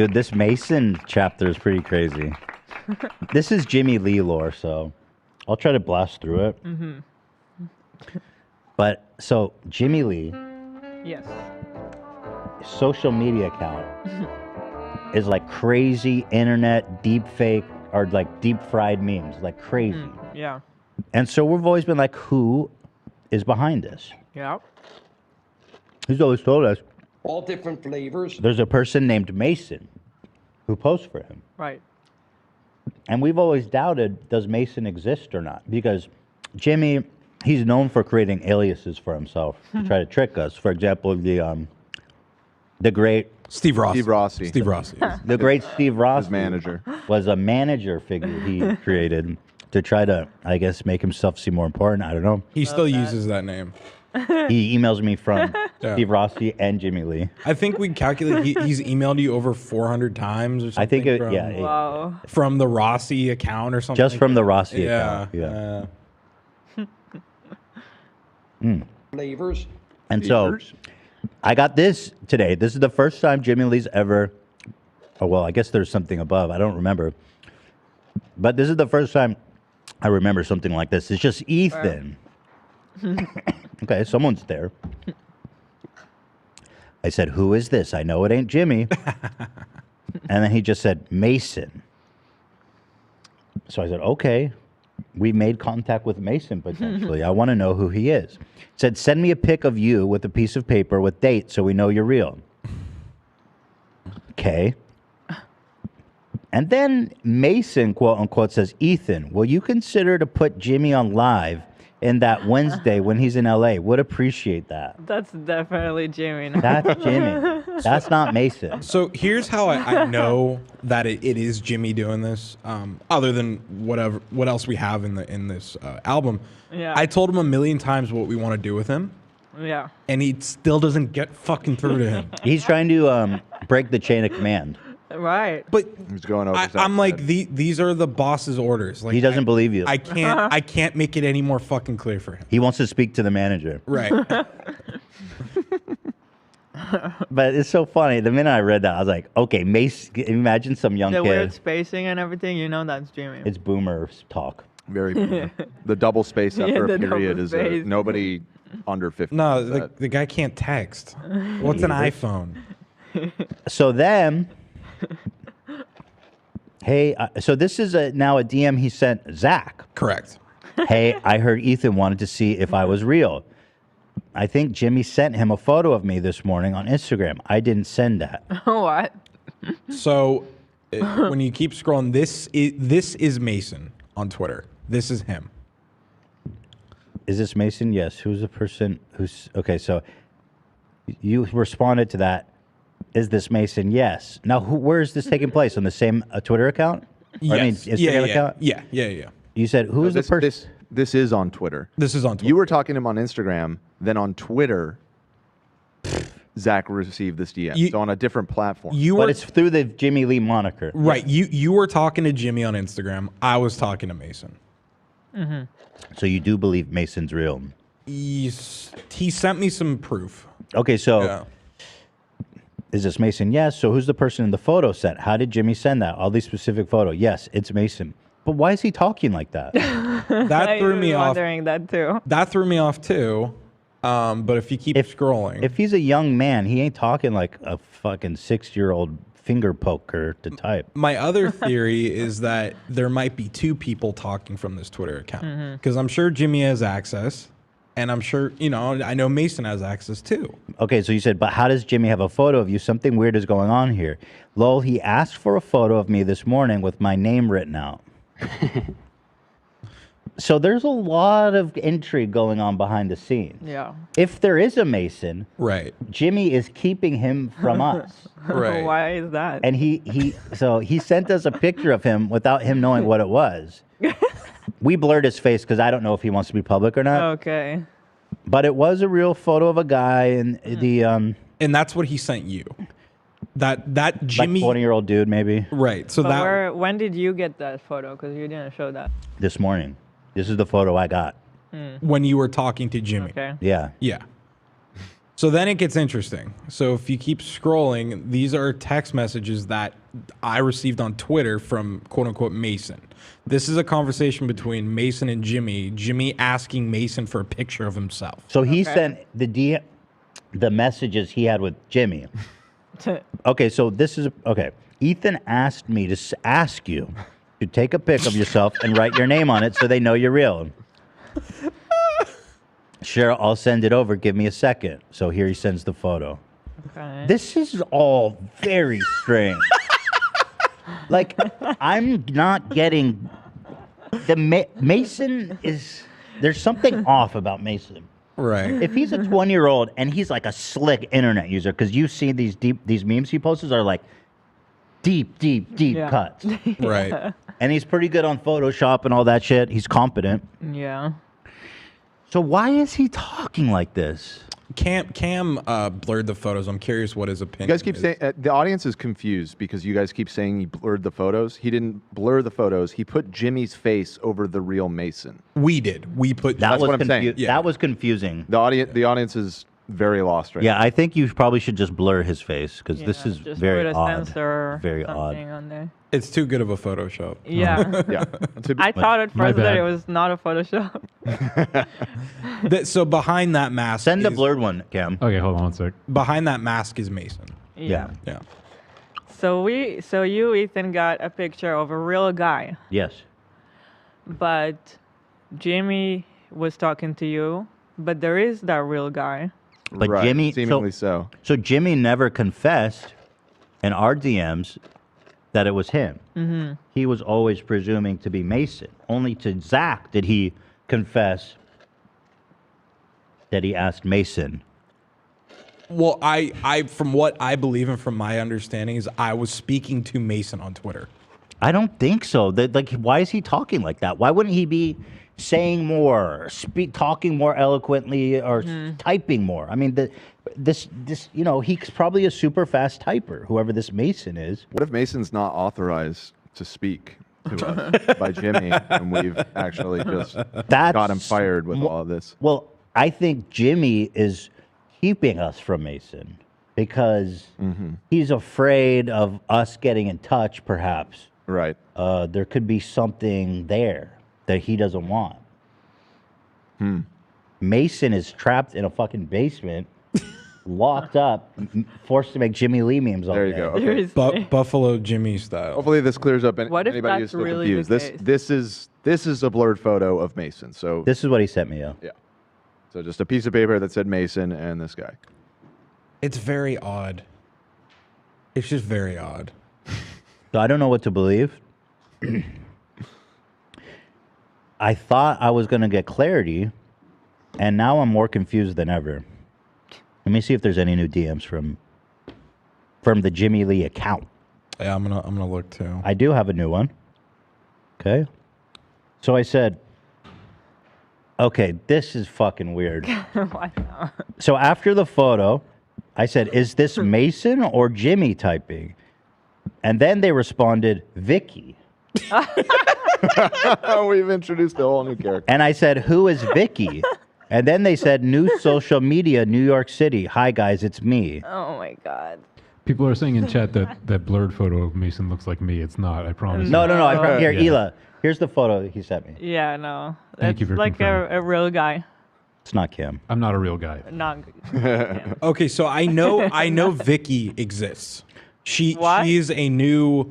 Dude, this Mason chapter is pretty crazy. This is Jimmie Lee lore, so I'll try to blast through it. But so Jimmie Lee, Yes. social media account is like crazy internet deep fake or like deep fried memes, like crazy. Yeah. And so we've always been like, who is behind this? Yeah. He's always told us All different flavors. there's a person named Mason who posts for him. Right. And we've always doubted, does Mason exist or not? Because Jimmy, he's known for creating aliases for himself to try to trick us. For example, the great Steve Rossi. Steve Rossi. Steve Rossi. the great Steve Rossi, His manager. was a manager figure he created to try to, I guess, make himself seem more important. I don't know. He still uses that name. He emails me from Yeah. Steve Rossi and Jimmie Lee. I think we calculate he's emailed you over 400 times or something. I think it, from, yeah, Wow. from the Rossi account or something. just like from the that. Rossi Yeah. account. Flavors. And so I got this today. This is the first time Jimmie Lee's ever, oh, well, I guess there's something above. I don't remember. But this is the first time I remember something like this. It's just Ethan. Okay, someone's there. I said, who is this? I know it ain't Jimmy. And then he just said, Mason. So I said, okay, we made contact with Mason potentially. I want to know who he is. Said, send me a pic of you with a piece of paper with dates so we know you're real. Okay. And then Mason, quote unquote, says, Ethan, will you consider to put Jimmy on live in that Wednesday when he's in LA? Would appreciate that. That's definitely Jimmy. Now. That's Jimmy. That's not Mason. So here's how I know that it is Jimmy doing this. Other than what else we have in this album. Yeah. I told him a million times what we want to do with him, Yeah. and he still doesn't get fucking through to him. He's trying to break the chain of command. Right. But He's going over. I'm like, these are the boss's orders. Like, He doesn't believe you. I can't make it any more fucking clear for him. He wants to speak to the manager. Right. But it's so funny. The minute I read that, I was like, okay, Mace, imagine some young The weird kid. spacing and everything, you know that's Jimmy. It's boomer talk. Very. The double space Yeah, after the a period double is space. nobody under 50. No, the guy can't text. What's an iPhone? So then, hey, so this is now a DM he sent Zach. Correct. Hey, I heard Ethan wanted to see if I was real. I think Jimmy sent him a photo of me this morning on Instagram. I didn't send that. What? So when you keep scrolling, this is Mason on Twitter. This is him. Is this Mason? Yes. Who's the person who's... Okay, so you responded to that. Is this Mason? Yes. Now, where is this taking place? On the same Twitter account? Yes. Or, I mean, Instagram account? Yeah. You said, who is the person? This is on Twitter. This is on Twitter. You were talking to him on Instagram, then on Twitter, Zach received this DM. So on a different platform. But it's through the Jimmie Lee moniker. Right. You were talking to Jimmy on Instagram. I was talking to Mason. Mm-hmm. So you do believe Mason's real? He sent me some proof. Okay, so is this Mason? Yes. So who's the person in the photo set? How did Jimmy send that? All these specific photo. Yes, it's Mason. But why is he talking like that? That threw me off. Wondering that too. That threw me off too. But if you keep scrolling, If he's a young man, he ain't talking like a fucking 6-year-old finger poker to type. my other theory is that there might be two people talking from this Twitter account. Because I'm sure Jimmy has access, and I'm sure, I know Mason has access too. Okay, so you said, but how does Jimmy have a photo of you? Something weird is going on here. Lol, he asked for a photo of me this morning with my name written out. So there's a lot of intrigue going on behind the scenes. Yeah. If there is a Mason, right, Jimmy is keeping him from us. Right. Why is that? And he sent us a picture of him without him knowing what it was. We blurred his face because I don't know if he wants to be public or not. Okay. But it was a real photo of a guy, and and that's what he sent you. That Jimmy, like 20-year-old dude, maybe. Right. So But when did you get that photo? Because you didn't show that. This morning. This is the photo I got. when you were talking to Jimmy. Okay. Yeah. Yeah. So then it gets interesting. So if you keep scrolling, these are text messages that I received on Twitter from quote unquote Mason. This is a conversation between Mason and Jimmie. Jimmie asking Mason for a picture of himself. So he sent the messages he had with Jimmie. Okay, so this is okay. Ethan asked me to ask you to take a pic of yourself and write your name on it so they know you're real. Sure, I'll send it over. Give me a second. So here he sends the photo. Okay. This is all very strange. Like, I'm not getting Mason is. There's something off about Mason. Right. If he's a 20-year-old and he's like a slick internet user, because you see these memes he posts are like deep cuts. Right. And he's pretty good on Photoshop and all that shit. He's competent. Yeah. So why is he talking like this? Cam blurred the photos. I'm curious what his opinion You guys keep is. saying the audience is confused because you guys keep saying he blurred the photos. He didn't blur the photos. He put Jimmie's face over the real Mason. We did. We put That was what I'm saying. Yeah. That was confusing. The audience is very lost right Yeah, now. I think you probably should just blur his face because this is just very put a odd. sensor or Very odd. something on there. It's too good of a Photoshop. Yeah. Yeah. I thought at My first that bad. it was not a Photoshop. So behind that mask, Send the is- blurred one, Cam. Okay, hold on one sec. Behind that mask is Mason. Yeah. Yeah. So you, Ethan, got a picture of a real guy, Yes. but Jimmie was talking to you, but there is that real guy. But right. Jimmie, seemingly so. So Jimmie never confessed in our DMs that it was him. Mm-hmm. He was always presuming to be Mason. Only to Zach did he confess that he asked Mason. Well, I from what I believe and from my understanding is I was speaking to Mason on Twitter. I don't think so. Like, why is he talking like that? Why wouldn't he be saying more, talking more eloquently, or typing more? I mean, this, you know, he's probably a super fast typer. Whoever this Mason is. What if Mason's not authorized to speak to us by Jimmie, and we've actually just got him fired with all of this? Well, I think Jimmie is keeping us from Mason because he's afraid of us getting in touch, perhaps. Right. There could be something there that he doesn't want. Mason is trapped in a fucking basement, locked up, forced to make Jimmie Lee memes all There you day. go. Okay. Buffalo Jimmie style. Hopefully this clears up What if anybody that's who's still really confused. the case? This is a blurred photo of Mason. So This is what he sent me, yeah. yeah. So just a piece of paper that said Mason and this guy. It's very odd. It's just very odd. So I don't know what to believe. I thought I was going to get clarity, and now I'm more confused than ever. Let me see if there's any new DMs from the Jimmie Lee account. Yeah, I'm gonna look too. I do have a new one. Okay. So I said, okay, this is fucking weird. Why not? So after the photo, I said, is this Mason or Jimmie typing? And then they responded, Vicky. We've introduced a whole new character. And I said, who is Vicky? And then they said, new social media, New York City. Hi, guys, it's me. Oh my God. People are saying in chat that blurred photo of Mason looks like me. It's not, I promise. No. Here, Yeah. Ela, here's the photo he sent me. Yeah, no. Thank you That's for like confirming. a real guy. It's not Kim. I'm not a real guy. Not. Okay, so I know Vicky exists. What? She's a new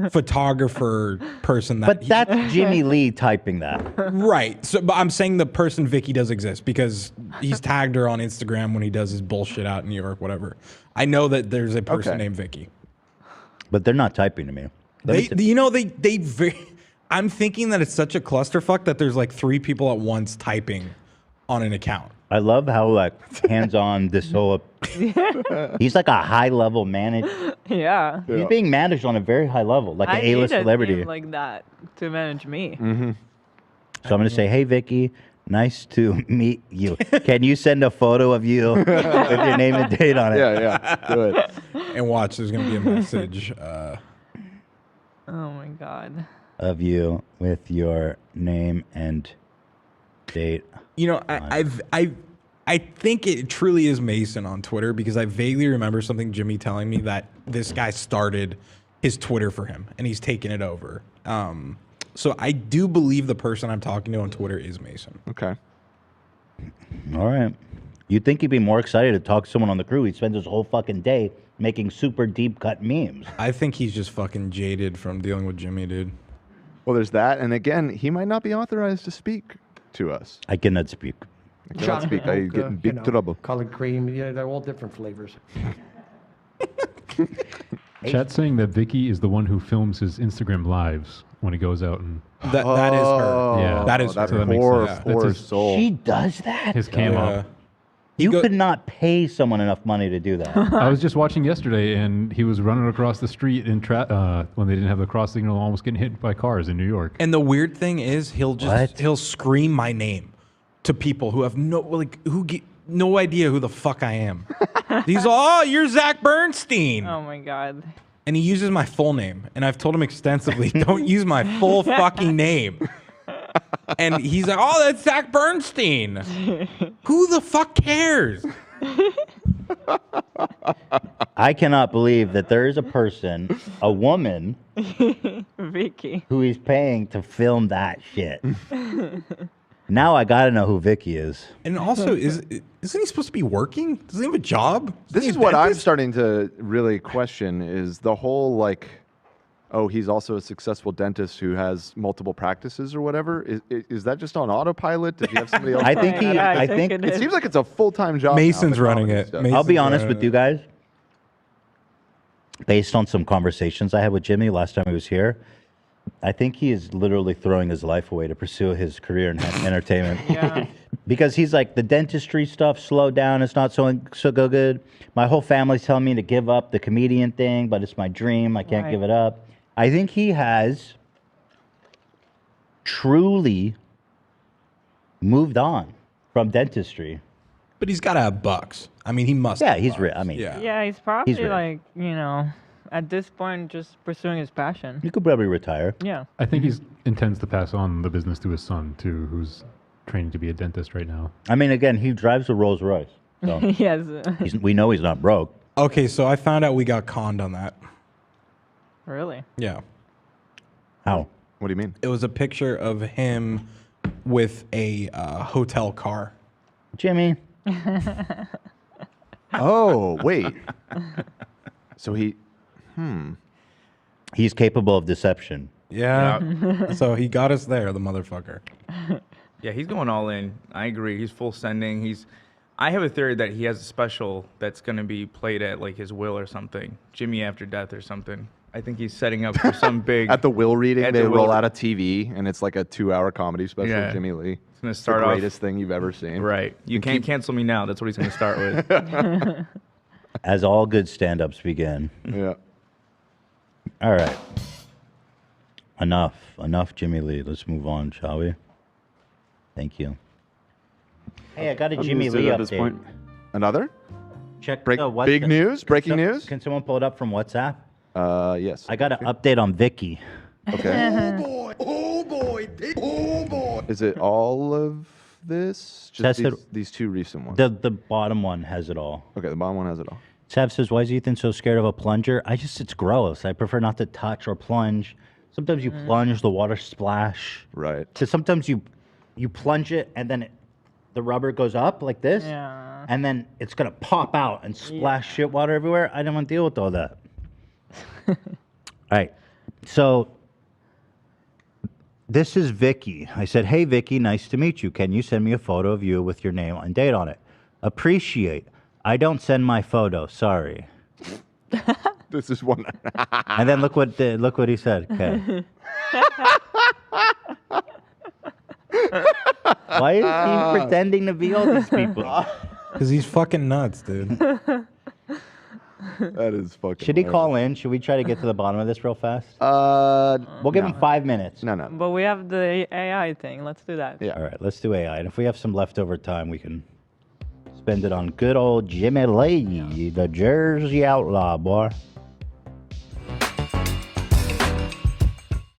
photographer person that But that's Jimmie Lee typing that. right. So but I'm saying the person Vicky does exist because he's tagged her on Instagram when he does his bullshit out in New York, whatever. I know that there's a person Okay. named Vicky. But they're not typing to me. I'm thinking that it's such a clusterfuck that there's like 3 people at once typing on an account. I love how like hands-on this whole. He's like a high-level manager. Yeah. He's being managed on a very high level, like I an A-list need a celebrity. team like that to manage me. So I'm gonna say, hey Vicky, nice to meet you. Can you send a photo of you with your name and date on it? Yeah, do it. And watch, there's gonna be a message. Oh my God. Of you with your name and date. You know, I think it truly is Mason on Twitter because I vaguely remember something Jimmie telling me that this guy started his Twitter for him and he's taken it over. So I do believe the person I'm talking to on Twitter is Mason. Okay. All right. You'd think he'd be more excited to talk to someone on the crew. He spends his whole fucking day making super deep cut memes. I think he's just fucking jaded from dealing with Jimmie, dude. Well, there's that. And again, he might not be authorized to speak to us. I cannot speak. I cannot speak. I get in big trouble. Colored cream, yeah, they're all different flavors. Chat's saying that Vicky is the one who films his Instagram lives when he goes out and That is her. Yeah. That is that so that makes poor, sense. poor That's his- soul. She does that? his camo. You go- could not pay someone enough money to do that. I was just watching yesterday, and he was running across the street in when they didn't have the cross signal, almost getting hit by cars in New York. And the weird thing is, he'll scream my name to people who have no idea who the fuck I am. He's all, "Oh, you're Zach Bernstein," Oh my god. and he uses my full name. And I've told him extensively, don't use my full fucking name. And he's like, "Oh, that's Zach Bernstein." Who the fuck cares? I cannot believe that there is a person, a woman, Vicky. who he's paying to film that shit. Now I gotta know who Vicky is. And also, isn't he supposed to be working? Doesn't he have a job? This is what I'm starting to really question is the whole like, oh, he's also a successful dentist who has multiple practices or whatever. Is that just on autopilot? Does he have somebody else? I think doing he. that? I think It seems like it's a full-time job. now, Mason's the running comedy it. stuff. Mason- I'll be honest Mason's with you guys. Based on some conversations I had with Jimmie last time he was here, I think he is literally throwing his life away to pursue his career in entertainment. Yeah. Because he's like, the dentistry stuff slowed down. It's not so good. My whole family's telling me to give up the comedian thing, but it's my dream. I can't Right. give it up. I think he has truly moved on from dentistry. But he's got to have bucks. I mean, he must. Yeah, have he's bucks. rich. I mean, yeah. Yeah, he's probably rich. like, at this point just pursuing his passion. you could probably retire. Yeah. I think he intends to pass on the business to his son, too, who's training to be a dentist right now. I mean, again, he drives a Rolls Royce. So Yes. we know he's not broke. Okay, so I found out we got conned on that. Really? Yeah. How? What do you mean? It was a picture of him with a hotel car. Jimmie. Oh, wait. So He's capable of deception. Yeah. So he got us there, the motherfucker. Yeah, he's going all in. I agree. He's full sending. I have a theory that he has a special that's going to be played at like his will or something. Jimmie After Death or something. I think he's setting up for some big. At the will reading, At they the roll will- out a TV, and it's like a 2-hour comedy special Yeah. of Jimmie Lee. It's going to It's the start off. greatest thing you've ever seen. Right. You can't cancel me now. That's what he's going to start with. As all good stand-ups begin. Yeah. All right. Enough, Jimmie Lee. Let's move on, shall we? Thank you. Hey, I got a Jimmie Lee update. Another? Check Big news? Breaking news? Can someone pull it up from WhatsApp? Yes. I got an update on Vicky. Okay. Oh boy! Is it all of this? That's Just it. these two recent ones. The bottom one has it all. Okay, the bottom one has it all. Sav says, why is Ethan so scared of a plunger? It's gross. I prefer not to touch or plunge. Sometimes you plunge, the water splash. Right. So sometimes you plunge it and then the rubber goes up like this. Yeah. And then it's going to pop out and splash shit water everywhere. I don't want to deal with all that. All right. So this is Vicky. I said, hey, Vicky, nice to meet you. Can you send me a photo of you with your name and date on it? Appreciate. I don't send my photo. Sorry. This is one. And then look what he said. Okay. Why is he pretending to be all these people? Because he's fucking nuts, dude. That is fucking. Should he call in? Should we try to get to the bottom of this real fast? We'll give him 5 minutes. No. But we have the AI thing. Let's do that. Yeah. All right, let's do AI. And if we have some leftover time, we can spend it on good old Jimmie Lee, the Jersey outlaw, boy.